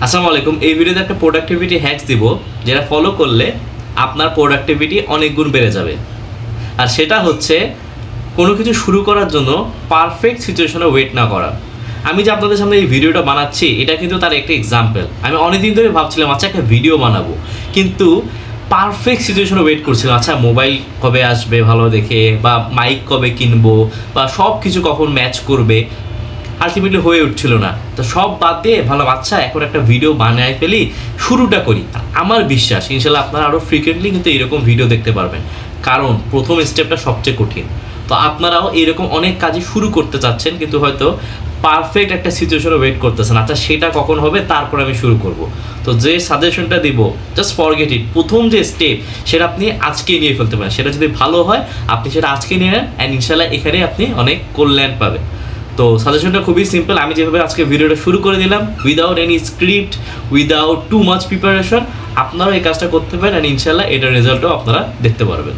আসসালামু আলাইকুম। এই ভিডিওতে একটা প্রোডাক্টিভিটি হ্যাকস দিব, যেটা ফলো করলে আপনার প্রোডাক্টিভিটি অনেক গুণ বেড়ে যাবে। আর সেটা হচ্ছে কোনো কিছু শুরু করার জন্য পারফেক্ট সিচুয়েশনে ওয়েট না করা। আমি যে আপনাদের সামনে এই ভিডিওটা বানাচ্ছি, এটা কিন্তু তার একটা এক্সাম্পল। আমি অনেকদিন ধরে ভাবছিলাম আচ্ছা একটা ভিডিও বানাবো, কিন্তু পারফেক্ট সিচুয়েশনে ওয়েট করছিলাম। আচ্ছা মোবাইল কবে আসবে ভালো দেখে, বা মাইক কবে কিনবো, বা সব কিছু কখন ম্যাচ করবে, আলটিমেটলি হয়ে উঠছিল না। তো সব বাদ দিয়ে ভালো আচ্ছা এখন একটা ভিডিও বানায় ফেলি, শুরুটা করি। আমার বিশ্বাস ইনশাল্লাহ আপনারা আরও ফ্রিকুয়েন্টলি কিন্তু এরকম ভিডিও দেখতে পারবেন, কারণ প্রথম স্টেপটা সবচেয়ে কঠিন। তো আপনারাও এরকম অনেক কাজই শুরু করতে চাচ্ছেন, কিন্তু হয়তো পারফেক্ট একটা সিচুয়েশনে ওয়েট করতেছেন, আচ্ছা সেটা কখন হবে তারপর আমি শুরু করব। তো যে সাজেশনটা দিব, জাস্ট ফরগেট ইট। প্রথম যে স্টেপ সেটা আপনি আজকে নিয়ে ফেলতে পারেন। সেটা যদি ভালো হয় আপনি সেটা আজকে নিয়ে নেন, অ্যান্ড ইনশাল্লাহ এখানে আপনি অনেক কল্যাণ পাবেন। তো সাজেশনটা খুবই সিম্পল। আমি যেভাবে আজকে ভিডিওটা শুরু করে দিলাম, without any script, without too much preparation, আপনারাও এই কাজটা করতে পারেন, অ্যান্ড ইনশাল্লাহ এটার রেজাল্টও আপনারা দেখতে পারবেন।